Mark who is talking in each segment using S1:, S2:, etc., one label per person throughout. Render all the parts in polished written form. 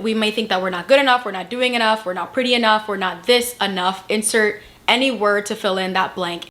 S1: We may think that we're not good enough, we're not doing enough, we're not pretty enough, we're not this enough. Insert any word to fill in that blank.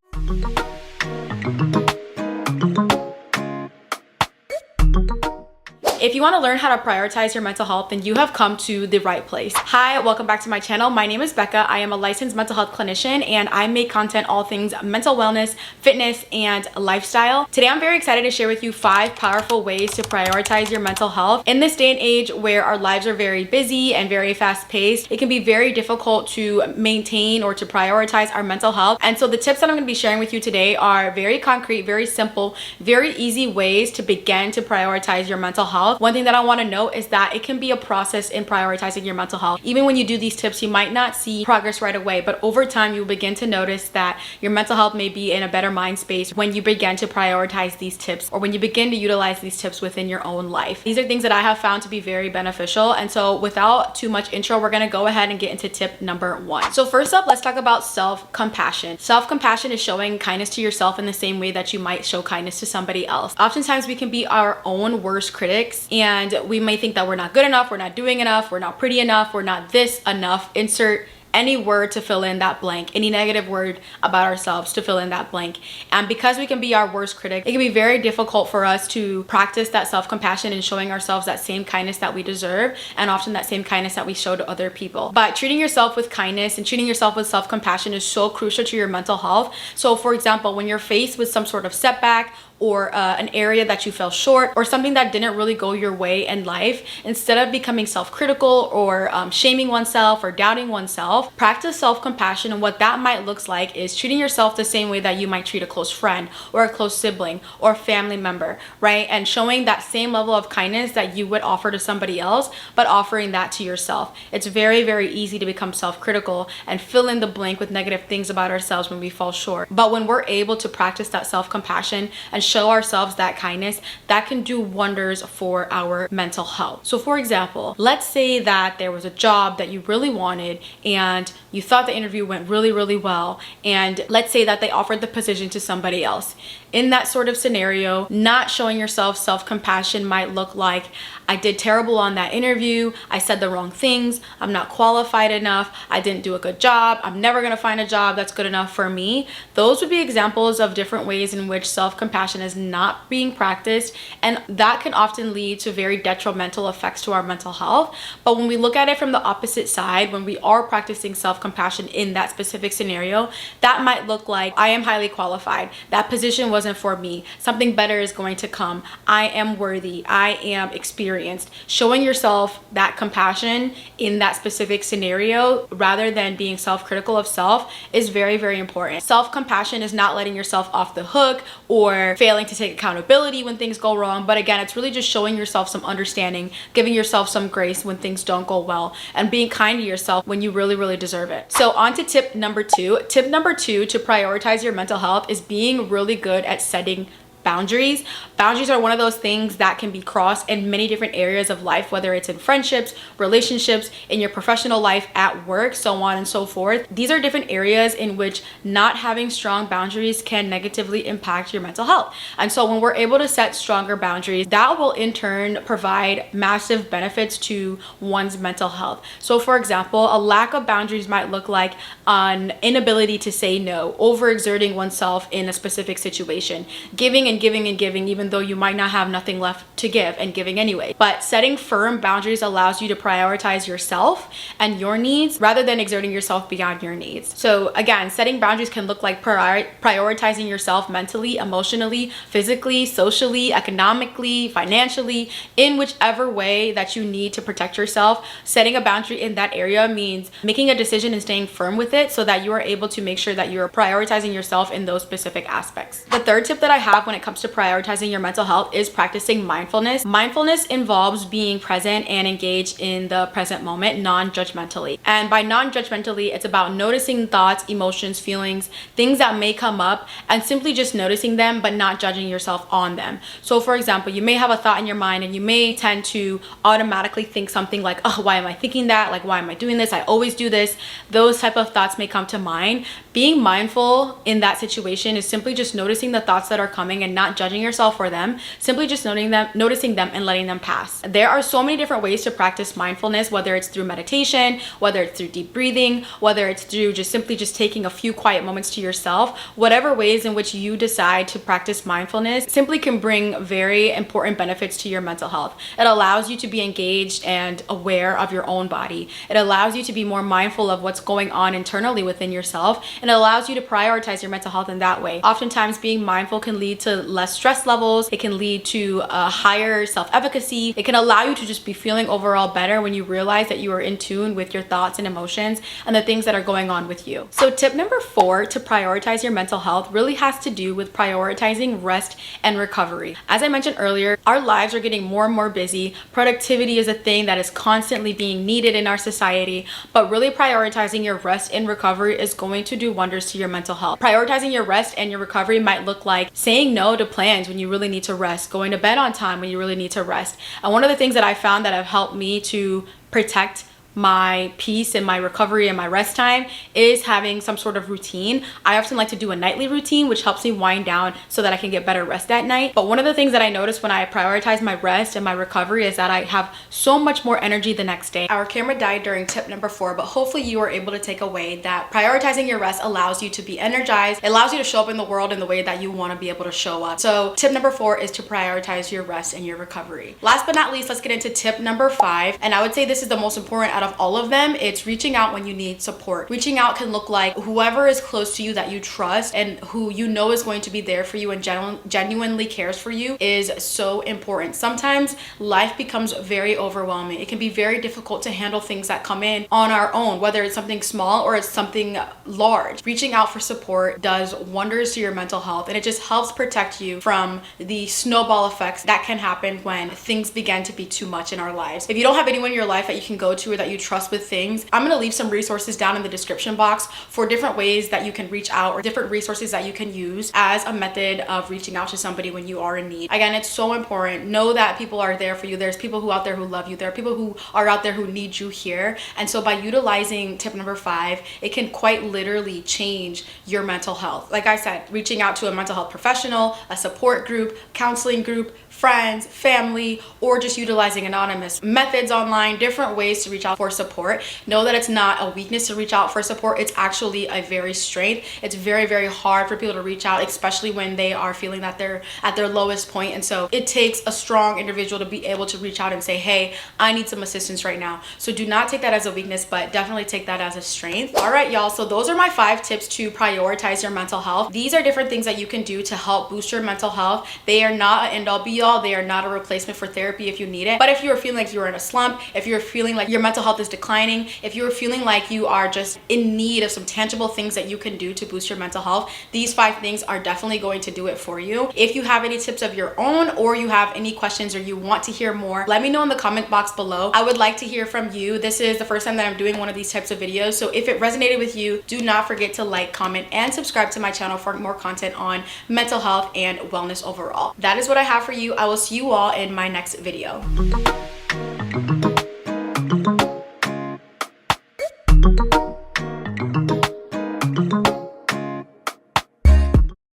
S1: If you want to learn how to prioritize your mental health, then you have come to the right place. Hi, welcome back to my channel. My name is Becca. I am a licensed mental health clinician and I make content all things mental wellness, fitness, and lifestyle. Today, I'm very excited to share with you 5 powerful ways to prioritize your mental health. In this day and age where our lives are very busy and very fast paced, it can be very difficult to maintain or to prioritize our mental health. And so the tips that I'm going to be sharing with you today are very concrete, very simple, very easy ways to begin to prioritize your mental health. One thing that I want to note is that it can be a process in prioritizing your mental health. Even when you do these tips, you might not see progress right away, but over time you'll begin to notice that your mental health may be in a better mind space when you begin to prioritize these tips or when you begin to utilize these tips within your own life. These are things that I have found to be very beneficial. And so without too much intro, we're going to go ahead and get into tip number 1. So first up, let's talk about self-compassion. Self-compassion is showing kindness to yourself in the same way that you might show kindness to somebody else. Oftentimes we can be our own worst critics, and we may think that we're not good enough, we're not doing enough, we're not pretty enough, we're not this enough. Insert any word to fill in that blank, any negative word about ourselves to fill in that blank. And because we can be our worst critic, it can be very difficult for us to practice that self-compassion and showing ourselves that same kindness that we deserve, and often that same kindness that we show to other people. But treating yourself with kindness and treating yourself with self-compassion is so crucial to your mental health. So for example, when you're faced with some sort of setback or an area that you fell short or something that didn't really go your way in life, instead of becoming self-critical or shaming oneself or doubting oneself, practice self-compassion. And what that might look like is treating yourself the same way that you might treat a close friend or a close sibling or family member, right? And showing that same level of kindness that you would offer to somebody else, but offering that to yourself. It's very, very easy to become self-critical and fill in the blank with negative things about ourselves when we fall short. But when we're able to practice that self-compassion and show ourselves that kindness, that can do wonders for our mental health. So for example, let's say that there was a job that you really wanted and you thought the interview went really, really well. And let's say that they offered the position to somebody else. In that sort of scenario, not showing yourself self-compassion might look like, I did terrible on that interview, I said the wrong things, I'm not qualified enough, I didn't do a good job, I'm never gonna find a job that's good enough for me. Those would be examples of different ways in which self-compassion is not being practiced, and that can often lead to very detrimental effects to our mental health. But when we look at it from the opposite side, when we are practicing self-compassion in that specific scenario, that might look like, I am highly qualified, that position wasn't for me, something better is going to come, I am worthy, I am experienced. Showing yourself that compassion in that specific scenario rather than being self-critical of self is very, very important. Self-compassion is not letting yourself off the hook or failing to take accountability when things go wrong, but again, it's really just showing yourself some understanding, giving yourself some grace when things don't go well, and being kind to yourself when you really, really deserve it. So on to tip number 2. Tip number 2 to prioritize your mental health is being really good at setting boundaries. Boundaries are one of those things that can be crossed in many different areas of life, whether it's in friendships, relationships, in your professional life, at work, so on and so forth. These are different areas in which not having strong boundaries can negatively impact your mental health. And so when we're able to set stronger boundaries, that will in turn provide massive benefits to one's mental health. So for example, a lack of boundaries might look like an inability to say no, overexerting oneself in a specific situation, giving and giving and giving even though you might not have nothing left to give, and giving anyway. But setting firm boundaries allows you to prioritize yourself and your needs rather than exerting yourself beyond your needs. So again, setting boundaries can look like prioritizing yourself mentally, emotionally, physically, socially, economically, financially, in whichever way that you need to protect yourself. Setting a boundary in that area means making a decision and staying firm with it so that you are able to make sure that you're prioritizing yourself in those specific aspects. The third tip that I have when it comes to prioritizing your mental health is practicing mindfulness. Mindfulness involves being present and engaged in the present moment non-judgmentally. And by non-judgmentally, it's about noticing thoughts, emotions, feelings, things that may come up, and simply just noticing them but not judging yourself on them. So for example, you may have a thought in your mind and you may tend to automatically think something like, oh, why am I thinking that? Like, why am I doing this? I always do this. Those type of thoughts may come to mind. Being mindful in that situation is simply just noticing the thoughts that are coming and not judging yourself for them, simply just noticing them and letting them pass. There are so many different ways to practice mindfulness, whether it's through meditation, whether it's through deep breathing, whether it's through simply taking a few quiet moments to yourself. Whatever ways in which you decide to practice mindfulness simply can bring very important benefits to your mental health. It allows you to be engaged and aware of your own body. It allows you to be more mindful of what's going on internally within yourself, and it allows you to prioritize your mental health in that way. Oftentimes, being mindful can lead to less stress levels. It can lead to higher self-efficacy. It can allow you to just be feeling overall better when you realize that you are in tune with your thoughts and emotions and the things that are going on with you. So tip number 4 to prioritize your mental health really has to do with prioritizing rest and recovery. As I mentioned earlier, our lives are getting more and more busy. Productivity is a thing that is constantly being needed in our society, but really prioritizing your rest and recovery is going to do wonders to your mental health. Prioritizing your rest and your recovery might look like saying no to plans when you really need to rest, going to bed on time when you really need to rest. And one of the things that I found that have helped me to protect my peace and my recovery and my rest time is having some sort of routine. I often like to do a nightly routine, which helps me wind down so that I can get better rest at night. But one of the things that I noticed when I prioritize my rest and my recovery is that I have so much more energy the next day. Our camera died during tip number 4, but hopefully you are able to take away that prioritizing your rest allows you to be energized. It allows you to show up in the world in the way that you want to be able to show up. So tip number 4 is to prioritize your rest and your recovery. Last but not least, let's get into tip number 5. And I would say this is the most important out of all of them. It's reaching out when you need support. Reaching out can look like whoever is close to you that you trust and who you know is going to be there for you and genuinely cares for you is so important. Sometimes life becomes very overwhelming. It can be very difficult to handle things that come in on our own, whether it's something small or it's something large. Reaching out for support does wonders to your mental health, and it just helps protect you from the snowball effects that can happen when things begin to be too much in our lives. If you don't have anyone in your life that you can go to or that you trust with things, I'm going to leave some resources down in the description box for different ways that you can reach out or different resources that you can use as a method of reaching out to somebody when you are in need. Again, it's so important. Know that people are there for you. There's people who out there who love you. There are people who are out there who need you here. And so by utilizing tip number 5, it can quite literally change your mental health. Like I said, reaching out to a mental health professional, a support group, counseling group, friends, family, or just utilizing anonymous methods online, different ways to reach out for support. Know that it's not a weakness to reach out for support. It's actually a very strength. It's very, very hard for people to reach out, especially when they are feeling that they're at their lowest point. And so it takes a strong individual to be able to reach out and say, hey, I need some assistance right now. So do not take that as a weakness, but definitely take that as a strength. All right, y'all. So those are my 5 tips to prioritize your mental health. These are different things that you can do to help boost your mental health. They are not an end all be all. They are not a replacement for therapy if you need it. But if you're feeling like you're in a slump, if you're feeling like your mental health is declining, if you're feeling like you are just in need of some tangible things that you can do to boost your mental health, these 5 things are definitely going to do it for you. If you have any tips of your own or you have any questions or you want to hear more, let me know in the comment box below. I would like to hear from you. This is the first time that I'm doing one of these types of videos. So if it resonated with you, do not forget to like, comment, and subscribe to my channel for more content on mental health and wellness overall. That is what I have for you. I will see you all in my next video.